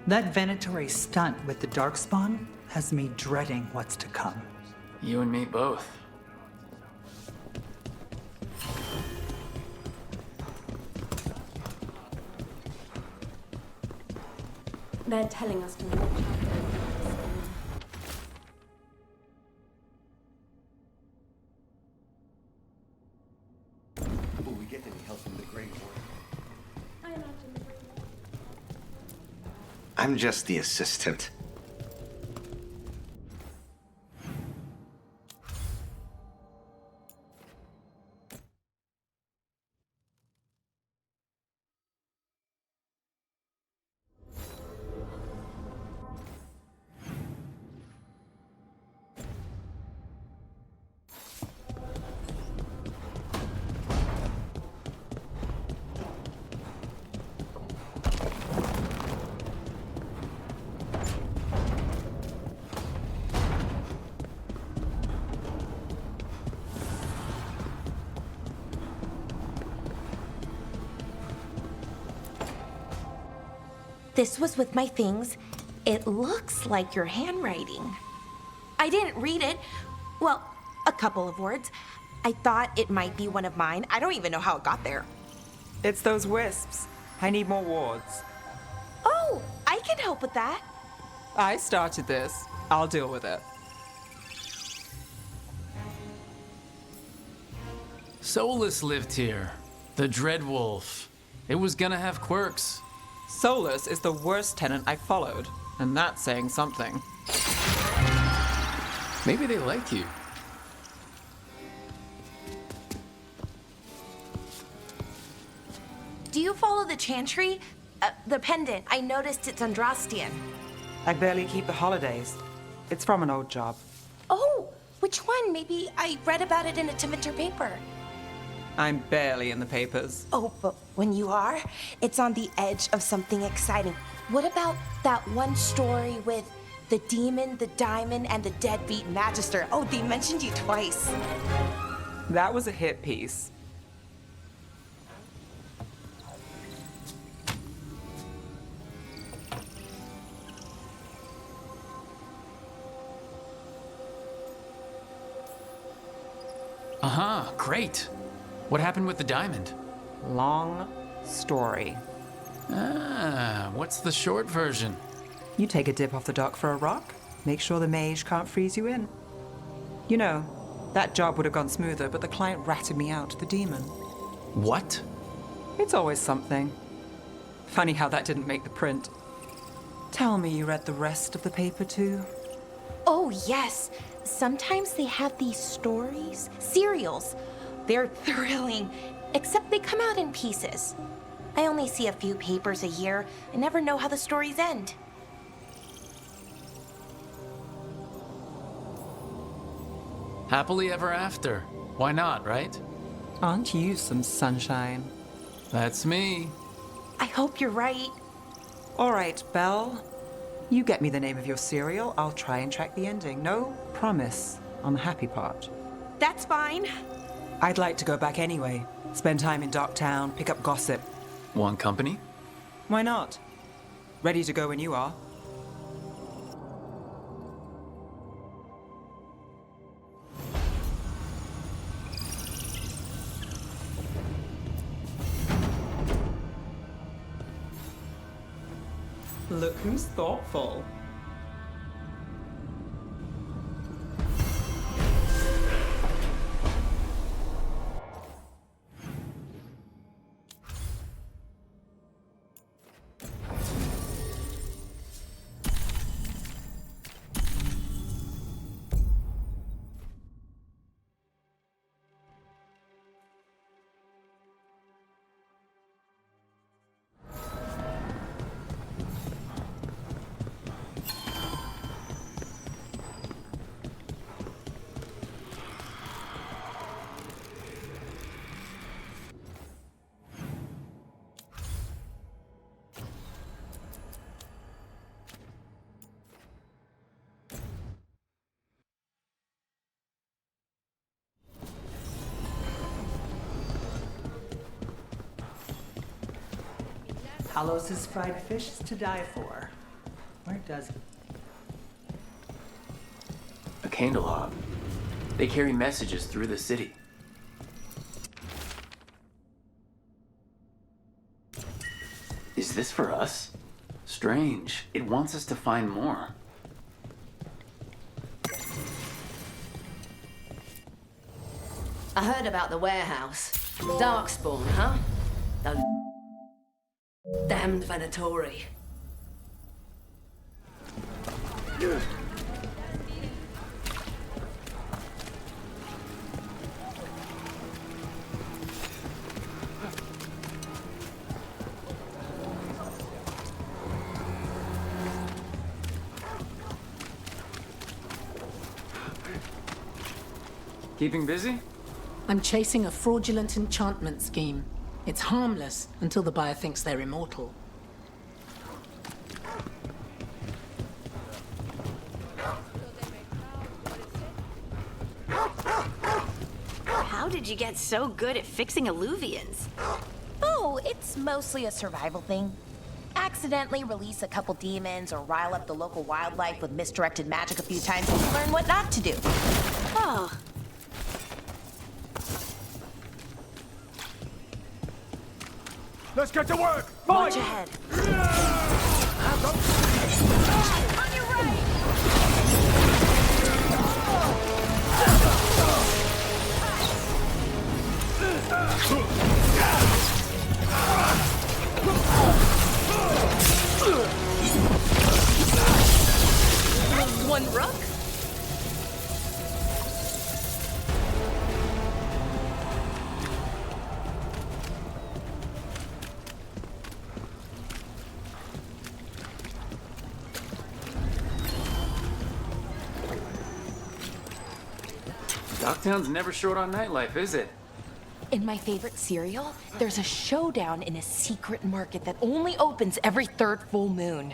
That venatory stunt with the Darkspawn has me dreading what's to come. You and me both. They're telling us to watch out. Will we get any help from the Great Warden? I imagine the Great Warden. I'm just the assistant. This was with my things. It looks like your handwriting. I didn't read it. Well, a couple of words. I thought it might be one of mine. I don't even know how it got there. It's those wisps. I need more wards. Oh, I can help with that. I started this. I'll deal with it. Solus lived here. The Dreadwolf. It was gonna have quirks. Solus is the worst tenant I followed, and that's saying something. Maybe they like you. Do you follow the chantry? The pendant. I noticed it's Andrastian. I barely keep the holidays. It's from an old job. Oh, which one? Maybe I read about it in a Timenter paper. I'm barely in the papers. Oh, but when you are, it's on the edge of something exciting. What about that one story with the demon, the diamond, and the deadbeat magister? Oh, they mentioned you twice. That was a hit piece. Uh-huh, great. What happened with the diamond? Long story. Ah, what's the short version? You take a dip off the dock for a rock, make sure the mage can't freeze you in. You know, that job would have gone smoother, but the client ratted me out, the demon. What? It's always something. Funny how that didn't make the print. Tell me you read the rest of the paper too? Oh, yes. Sometimes they have these stories, serials. They're thrilling, except they come out in pieces. I only see a few papers a year. I never know how the stories end. Happily ever after. Why not, right? Aren't you some sunshine? That's me. I hope you're right. All right, Belle. You get me the name of your serial, I'll try and track the ending. No promise on the happy part. That's fine. I'd like to go back anyway. Spend time in Darktown, pick up gossip. Want company? Why not? Ready to go when you are. Look who's thoughtful. Palos' fried fish is to die for. Where does... A candelab. They carry messages through the city. Is this for us? Strange. It wants us to find more. I heard about the warehouse. Darkspawn, huh? The damned Venatori. Keeping busy? I'm chasing a fraudulent enchantment scheme. It's harmless until the buyer thinks they're immortal. How did you get so good at fixing illuvians? Oh, it's mostly a survival thing. Accidentally release a couple demons or rile up the local wildlife with misdirected magic a few times and you learn what not to do. Oh, Let's get to work! watch ahead. On your right! One Rook? Docktown's never short on nightlife, is it? In my favorite cereal, there's a showdown in a secret market that only opens every third full moon.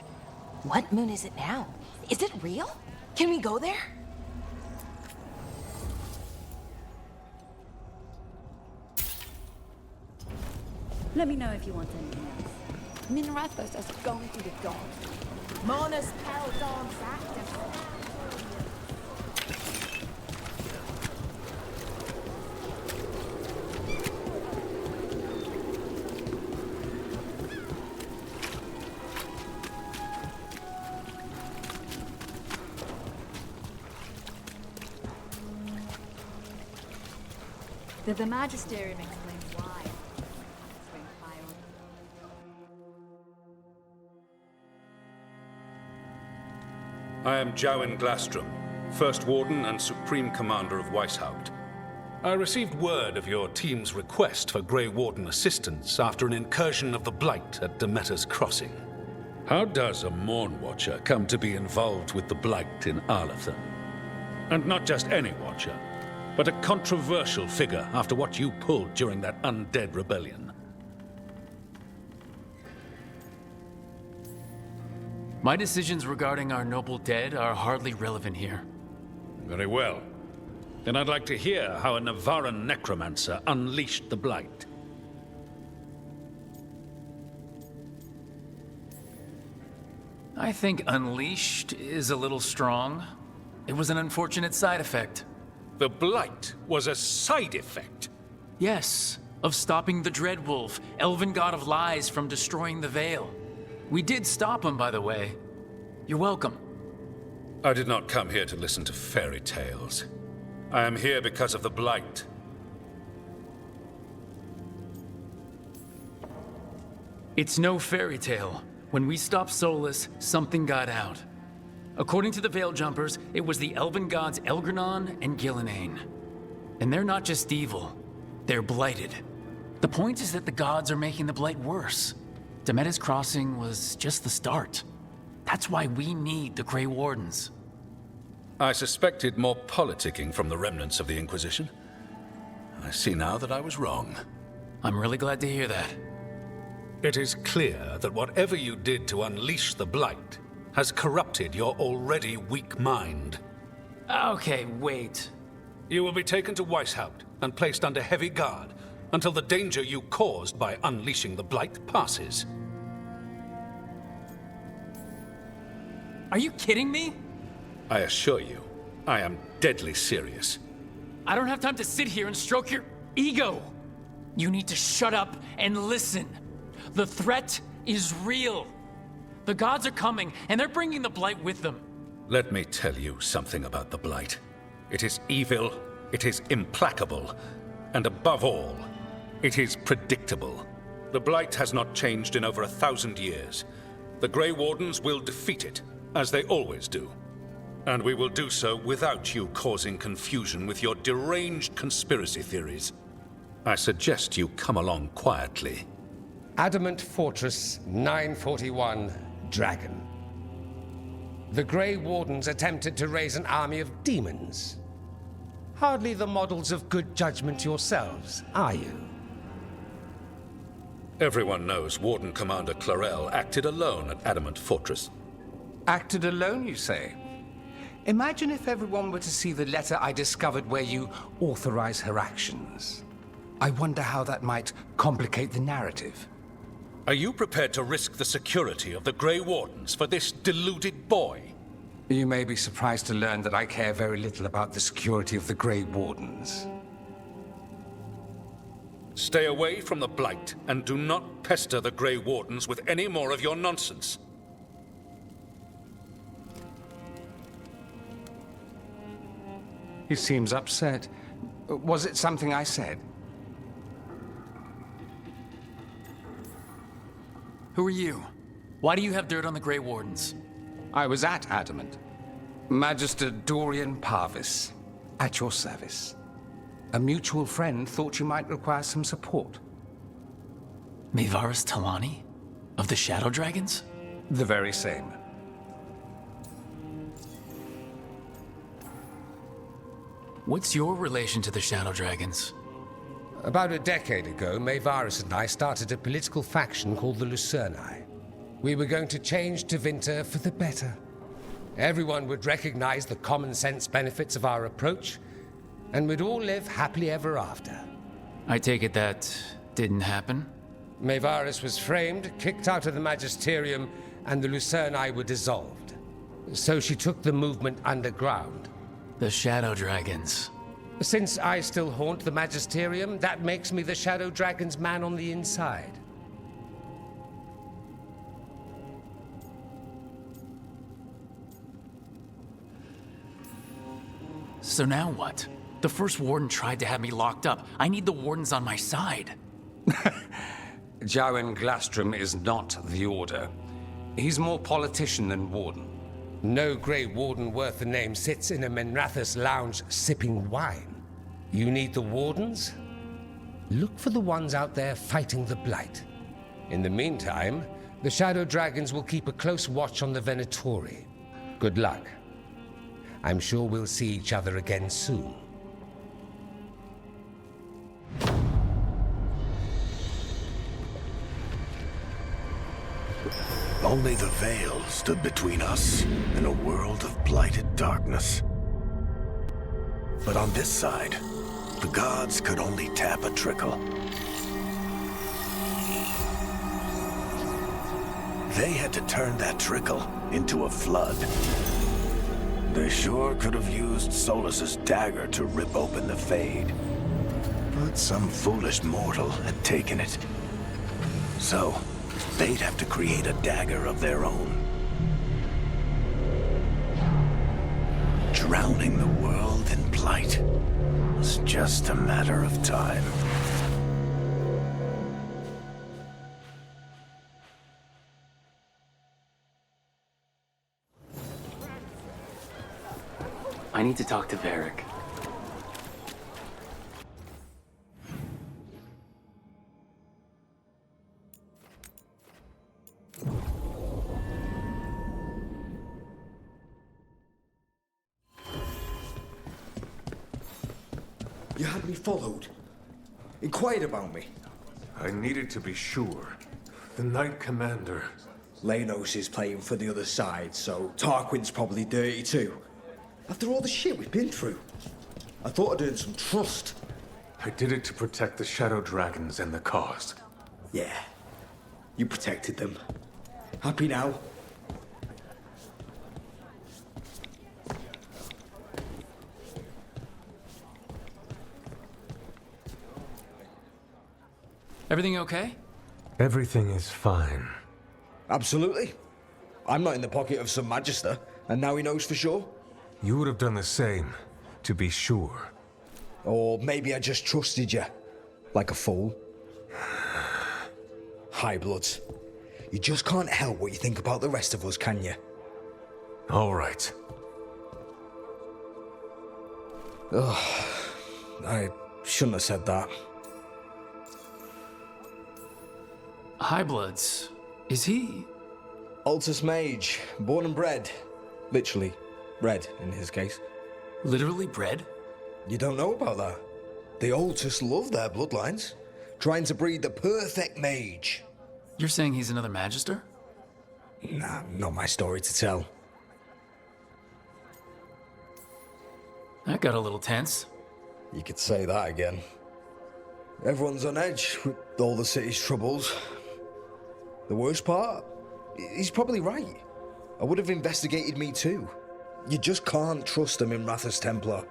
What moon is it now? Is it real? Can we go there? Let me know if you want anything else. Minrathos is going through the door. Mona's Pal Dogs active. The Magisterium explains why. Spring fire. I am Jowen Glastrom, First Warden and Supreme Commander of Weishaupt. I received word of your team's request for Grey Warden assistance after an incursion of the Blight at Demeter's Crossing. How does a Morn Watcher come to be involved with the Blight in Arlathan? And not just any Watcher, but a controversial figure after what you pulled during that undead rebellion. My decisions regarding our noble dead are hardly relevant here. Very well. Then I'd like to hear how a Navaran necromancer unleashed the Blight. I think unleashed is a little strong. It was an unfortunate side effect. The Blight was a side effect. Yes, of stopping the Dreadwolf, elven god of lies, from destroying the Veil. We did stop him, by the way. You're welcome. I did not come here to listen to fairy tales. I am here because of the Blight. It's no fairy tale. When we stopped Solus, something got out. According to the Veil Jumpers, it was the elven gods Elgranon and Gillenane. And they're not just evil, they're blighted. The point is that the gods are making the blight worse. Demeter's Crossing was just the start. That's why we need the Grey Wardens. I suspected more politicking from the remnants of the Inquisition. I see now that I was wrong. I'm really glad to hear that. It is clear that whatever you did to unleash the Blight has corrupted your already weak mind. Okay, wait. You will be taken to Weishaupt and placed under heavy guard until the danger you caused by unleashing the Blight passes. Are you kidding me? I assure you, I am deadly serious. I don't have time to sit here and stroke your ego. You need to shut up and listen. The threat is real. The gods are coming, and they're bringing the Blight with them. Let me tell you something about the Blight. It is evil, it is implacable, and above all, it is predictable. The Blight has not changed in over 1,000 years. The Grey Wardens will defeat it, as they always do. And we will do so without you causing confusion with your deranged conspiracy theories. I suggest you come along quietly. Adamant Fortress 941, Dragon. The Grey Wardens attempted to raise an army of demons. Hardly the models of good judgment yourselves, are you? Everyone knows Warden Commander Clarel acted alone at Adamant Fortress. Acted alone, you say? Imagine if everyone were to see the letter I discovered where you authorize her actions. I wonder how that might complicate the narrative. Are you prepared to risk the security of the Grey Wardens for this deluded boy? You may be surprised to learn that I care very little about the security of the Grey Wardens. Stay away from the Blight, and do not pester the Grey Wardens with any more of your nonsense. He seems upset. Was it something I said? Who are you? Why do you have dirt on the Grey Wardens? I was at Adamant. Magister Dorian Parvis, at your service. A mutual friend thought you might require some support. Maevaris Talani? Of the Shadow Dragons? The very same. What's your relation to the Shadow Dragons? About a decade ago, Maevaris and I started a political faction called the Lucerni. We were going to change Tevinter for the better. Everyone would recognize the common sense benefits of our approach, and we'd all live happily ever after. I take it that didn't happen? Maevaris was framed, kicked out of the Magisterium, and the Lucerni were dissolved. So she took the movement underground. The Shadow Dragons. Since I still haunt the Magisterium, that makes me the Shadow Dragon's man on the inside. So now what? The first Warden tried to have me locked up. I need the Wardens on my side. Jowen Glastrom is not the Order. He's more politician than Warden. No Grey Warden worth the name sits in a Menrathus lounge sipping wine. You need the Wardens? Look for the ones out there fighting the Blight. In the meantime, the Shadow Dragons will keep a close watch on the Venatori. Good luck. I'm sure we'll see each other again soon. Only the veil stood between us and a world of blighted darkness. But on this side, the gods could only tap a trickle. They had to turn that trickle into a flood. They sure could have used Solus's dagger to rip open the Fade. But some foolish mortal had taken it. So, they'd have to create a dagger of their own. Drowning the world in blight was just a matter of time. I need to talk to Varric. You had me followed. Inquired about me. I needed to be sure. The Knight Commander. Lanos is playing for the other side, so Tarquin's probably dirty too. After all the shit we've been through. I thought I'd earned some trust. I did it to protect the Shadow Dragons and the cause. Yeah. You protected them. Happy now? Everything okay? Everything is fine. Absolutely. I'm not in the pocket of some magister, and now he knows for sure. You would have done the same, to be sure. Or maybe I just trusted you, like a fool. High bloods. You just can't help what you think about the rest of us, can you? All right. Ugh, I shouldn't have said that. Highbloods. Is he? Altus Mage, born and bred. Literally, bred in his case. Literally bred? You don't know about that? The Altus love their bloodlines, trying to breed the perfect mage. You're saying he's another Magister? Nah, not my story to tell. That got a little tense. You could say that again. Everyone's on edge with all the city's troubles. The worst part? He's probably right. I would have investigated me too. You just can't trust them in Rathus Templar.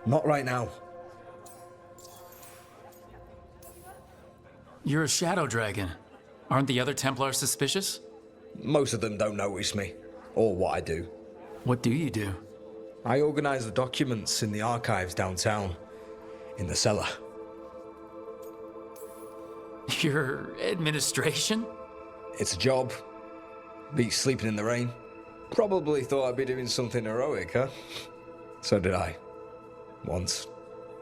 Not right now. You're a shadow dragon. Aren't the other Templars suspicious? Most of them don't notice me, or what I do. What do you do? I organize the documents in the archives downtown, in the cellar. Your administration? It's a job. Beats sleeping in the rain. Probably thought I'd be doing something heroic, huh? So did I. Once.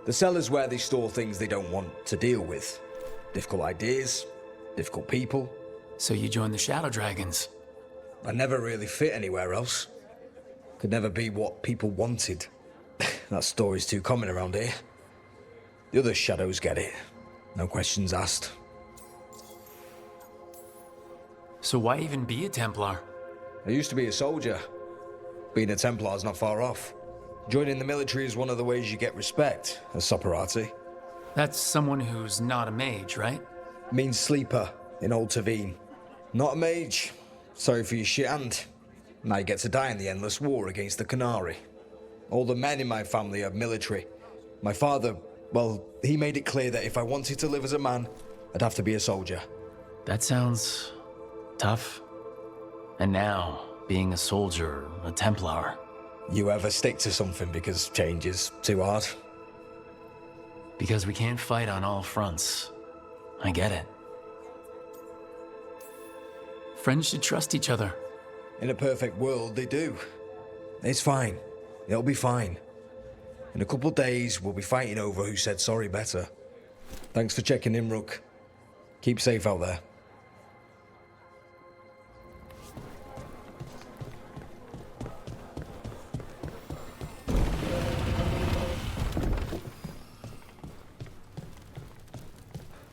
The cellar's where they store things they don't want to deal with. Difficult ideas, difficult people. So you joined the Shadow Dragons? I never really fit anywhere else. Could never be what people wanted. That story's too common around here. The other shadows get it. No questions asked. So why even be a Templar? I used to be a soldier. Being a Templar's not far off. Joining the military is one of the ways you get respect, as Soparati. That's someone who's not a mage, right? Means sleeper in Old Tavine. Not a mage. Sorry for your shit hand. Now you get to die in the endless war against the Canary. All the men in my family are military. My father, well, he made it clear that if I wanted to live as a man, I'd have to be a soldier. That sounds tough. And now, being a soldier, a Templar. You ever stick to something because change is too hard? Because we can't fight on all fronts. I get it. Friends should trust each other. In a perfect world, they do. It's fine. It'll be fine. In a couple of days, we'll be fighting over who said sorry better. Thanks for checking in, Rook. Keep safe out there.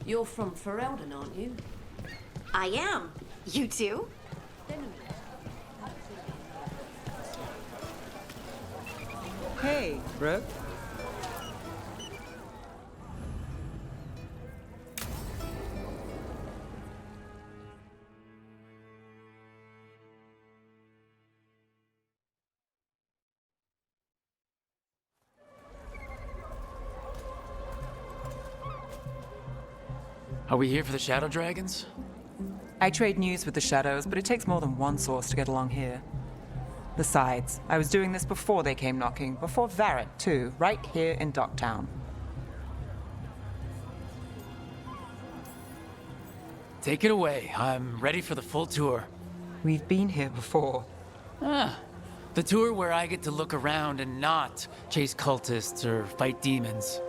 You're from Ferelden, aren't you? I am. You too? Hey, Rook. Are we here for the Shadow Dragons? I trade news with the Shadows, but it takes more than one source to get along here. Besides, I was doing this before they came knocking, before Varret, too, right here in Docktown. Take it away. I'm ready for the full tour. We've been here before. Ah, the tour where I get to look around and not chase cultists or fight demons.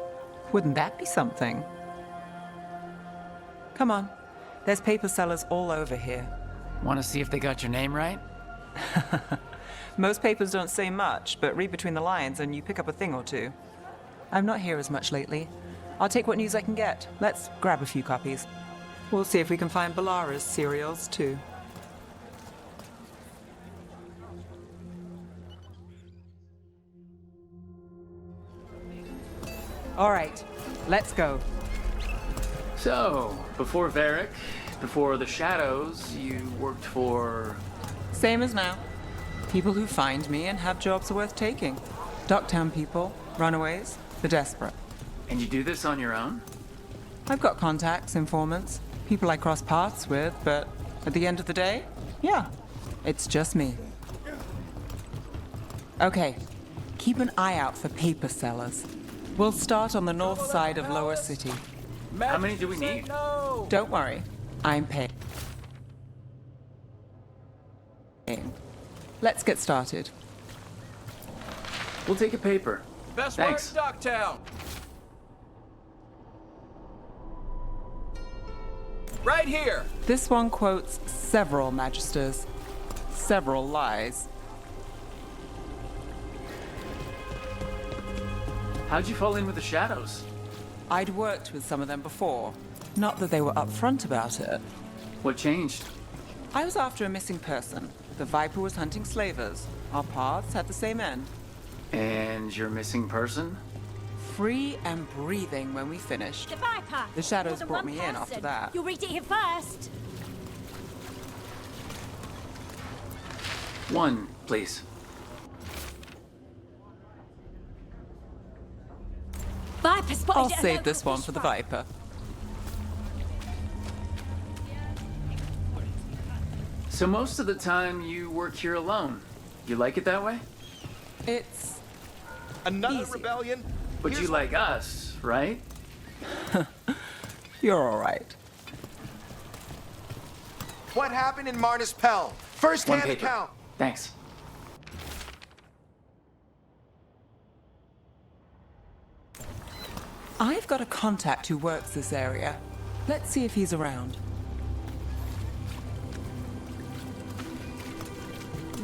Wouldn't that be something? Come on. There's paper sellers all over here. Want to see if they got your name right? Most papers don't say much, but read between the lines and you pick up a thing or two. I'm not here as much lately. I'll take what news I can get. Let's grab a few copies. We'll see if we can find Balara's serials, too. All right, let's go. So, before Varric, before the Shadows, you worked for... Same as now. People who find me and have jobs worth taking. Docktown people, runaways, the desperate. And you do this on your own? I've got contacts, informants, people I cross paths with, but at the end of the day, yeah, it's just me. Okay, keep an eye out for paper sellers. We'll start on the north side of Lower City. How many do we need? Don't worry, I'm paying. Let's get started. We'll take a paper. Best Thanks. word in Docktown. Right here. This one quotes several magisters, several lies. How'd you fall in with the shadows? I'd worked with some of them before. Not that they were upfront about it. What changed? I was after a missing person. The Viper was hunting slavers. Our paths had the same end. And your missing person? Free and breathing when we finished. The Viper! The shadows More than brought one me in person. after that. You'll read it here first. One, please. Viper spotted I'll at a save local this one fish for the fry. Viper. So most of the time you work here alone. You like it that way? It's Another easy. rebellion. But you like us, right? You're all right. What happened in Marnus Pell? First-hand paper. account. Thanks. I've got a contact who works this area. Let's see if he's around.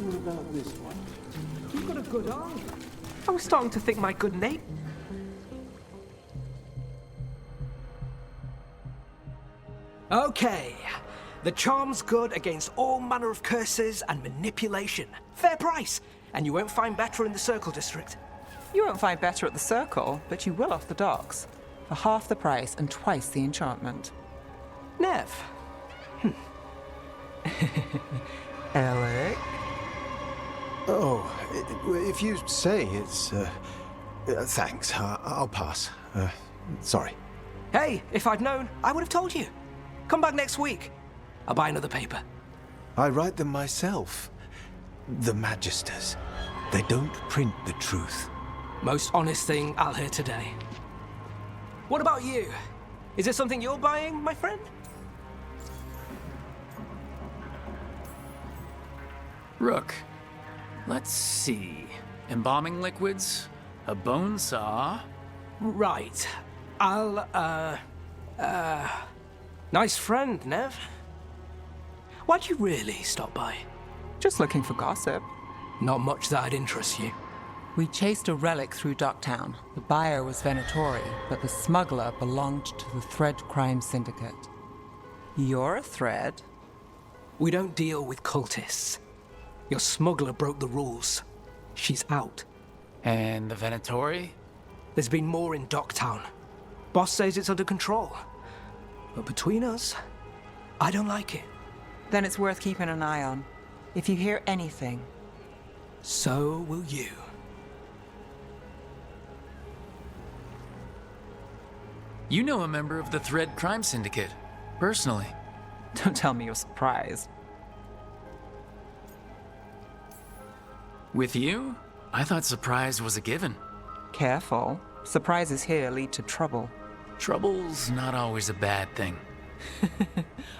What about this one? You've got a good eye. I was starting to think my good name. Okay. The charm's good against all manner of curses and manipulation. Fair price. And you won't find better in the Circle District. You won't find better at the Circle, but you will off the docks. For half the price and twice the enchantment. Nev. Alec? Oh, if you say it's, thanks. I'll pass. Sorry. Hey, if I'd known, I would have told you. Come back next week. I'll buy another paper. I write them myself. The Magisters. They don't print the truth. Most honest thing I'll hear today. What about you? Is there something you're buying, my friend? Rook. Let's see. Embalming liquids, a bone saw. Right. Nice friend, Nev. Why'd you really stop by? Just looking for gossip. Not much that'd interest you. We chased a relic through Docktown. The buyer was Venatori, but the smuggler belonged to the Thread Crime Syndicate. You're a Thread? We don't deal with cultists. Your smuggler broke the rules. She's out. And the Venatori? There's been more in Docktown. Boss says it's under control. But between us, I don't like it. Then it's worth keeping an eye on. If you hear anything. So will you. You know a member of the Thread Crime Syndicate, personally. Don't tell me you're surprised. With you? I thought surprise was a given. Careful. Surprises here lead to trouble. Trouble's not always a bad thing.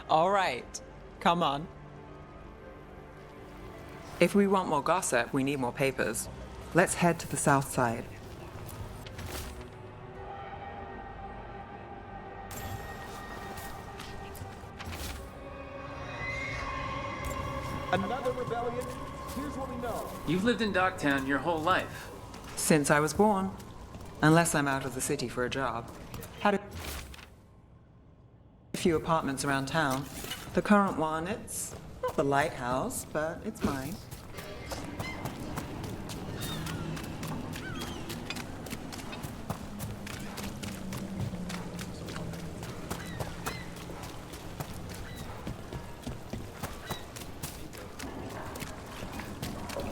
All right. Come on. If we want more gossip, we need more papers. Let's head to the south side. Another rebellion. Here's what we know. You've lived in Docktown your whole life. Since I was born. Unless I'm out of the city for a job. Had a few apartments around town. The current one, it's not the lighthouse, but it's mine.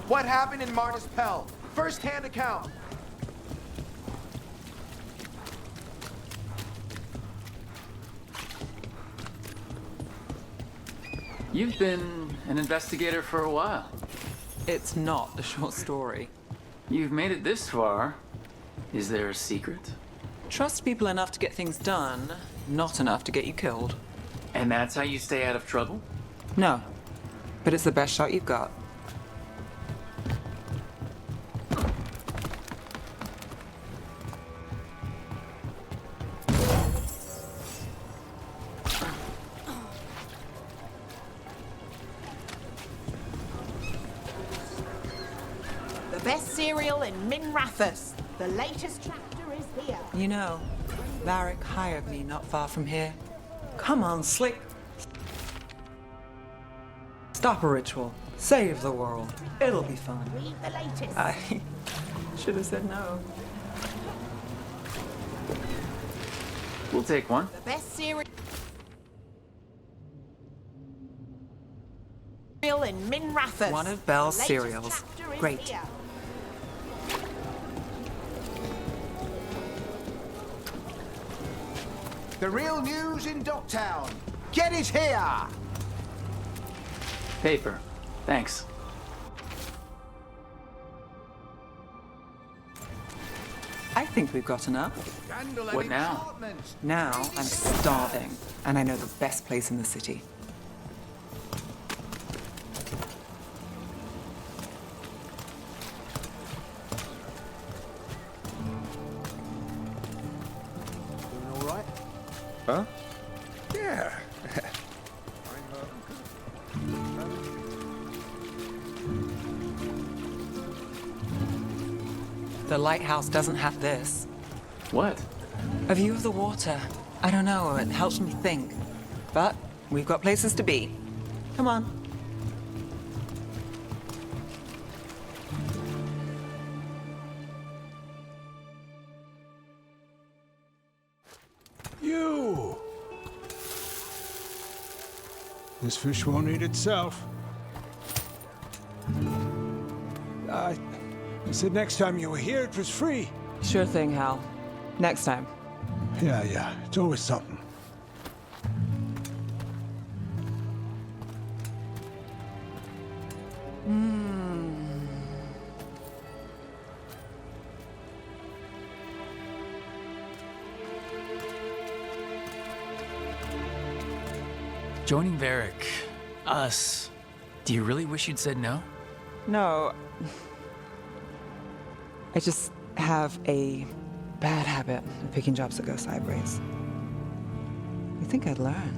What happened in Marnus Pell? First-hand account. You've been an investigator for a while. It's not a short story. You've made it this far. Is there a secret? Trust people enough to get things done, not enough to get you killed. And that's how you stay out of trouble? No, but it's the best shot you've got. The best cereal in Minrathous. The latest chapter is here. You know, Varric hired me not far from here. Come on, Slick. Stop a ritual. Save the world. It'll be fun. Read the latest. I should have said no. We'll take one. The best cereal in Minrathous. One of Belle's The latest cereals. chapter is Great. here. The real news in Docktown. Get it here! Paper. Thanks. I think we've got enough. What now? Now I'm starving, and I know the best place in the city. Doing all right? Huh? Yeah. The lighthouse doesn't have this. What? A view of the water. I don't know, it helps me think. But we've got places to be. Come on. You! This fish won't eat itself. I said next time you were here, it was free. Sure thing, Hal. Next time. Yeah, it's always something. Joining Varric. Us. Do you really wish you'd said no? No. I just have a bad habit of picking jobs that go sideways. You think I'd learn?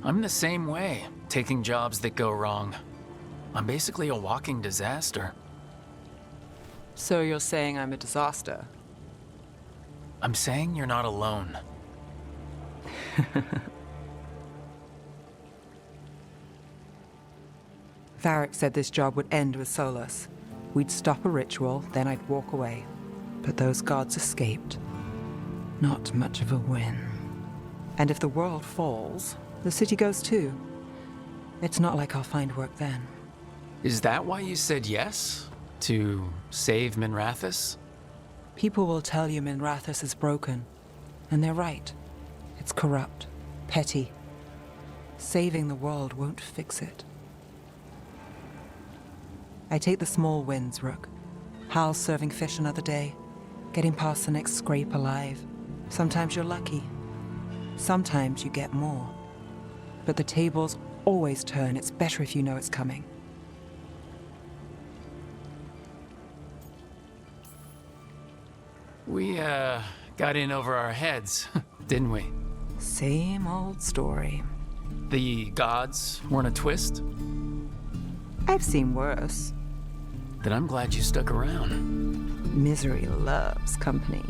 I'm the same way, taking jobs that go wrong. I'm basically a walking disaster. So you're saying I'm a disaster? I'm saying you're not alone. Varric said this job would end with Solus. We'd stop a ritual, then I'd walk away. But those gods escaped. Not much of a win. And if the world falls, the city goes too. It's not like I'll find work then. Is that why you said yes? To save Minrathous? People will tell you Minrathous is broken. And they're right. It's corrupt, petty. Saving the world won't fix it. I take the small wins, Rook. Hal's serving fish another day, getting past the next scrape alive. Sometimes you're lucky. Sometimes you get more. But the tables always turn. It's better if you know it's coming. We, got in over our heads, didn't we? Same old story. The gods weren't a twist? I've seen worse. Then I'm glad you stuck around. Misery loves company.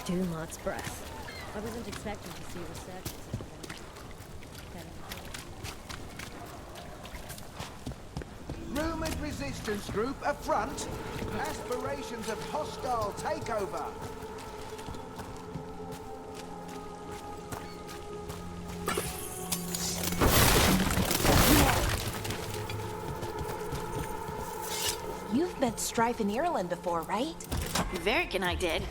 Dumont breath. I wasn't expecting to see researchers. Rumored resistance group affront. Aspirations of hostile takeover. You've met Strife in Ireland before, right? Varric and I did.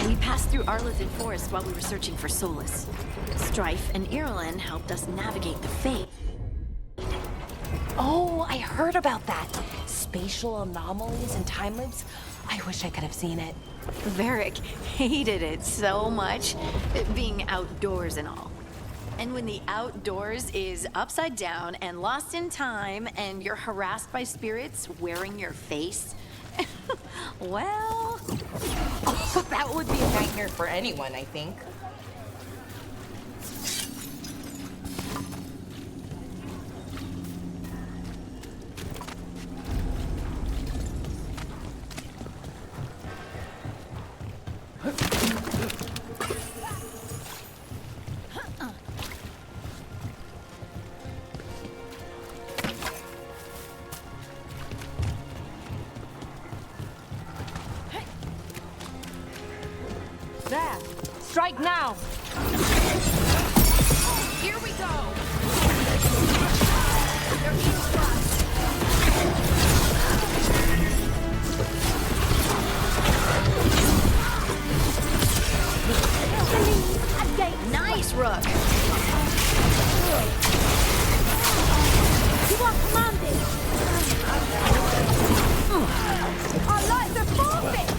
We passed through Arlithan Forest while we were searching for Solus. Strife and Ireland helped us navigate the fate. Oh, I heard about that. Spatial anomalies and time loops. I wish I could have seen it. Varric hated it so much, being outdoors and all. And when the outdoors is upside down and lost in time and you're harassed by spirits wearing your face, well... Oh, that would be a nightmare for anyone, I think. There! Strike now! Here we go! They're being struck. Nice, Rook! You are commanded! Our lives are forfeit!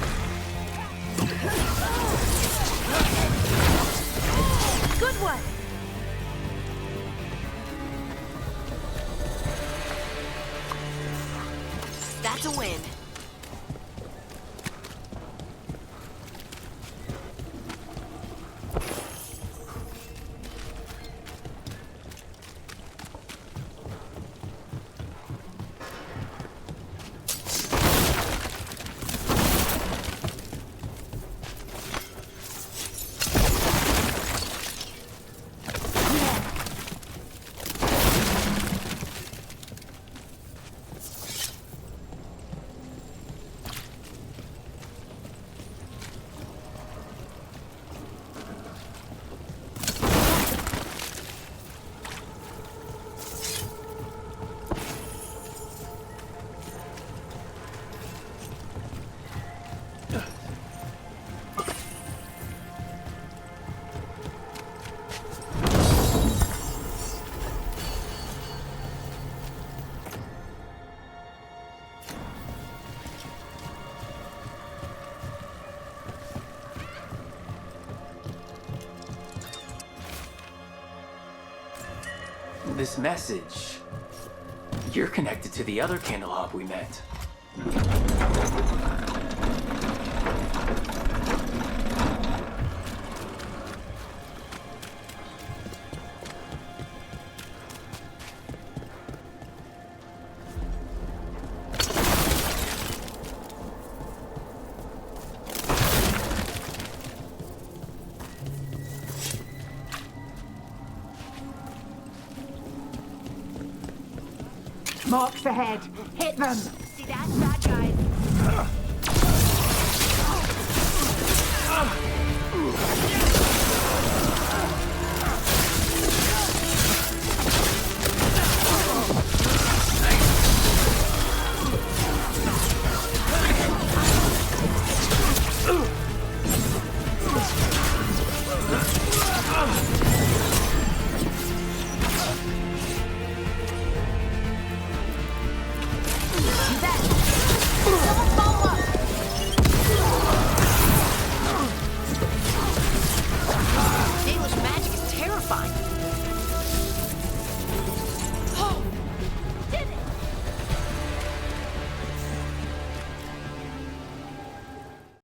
Good one! That's a win. This message... You're connected to the other Candlehop we met. Marks ahead. Hit them. See that? Bad guys. English magic is terrifying.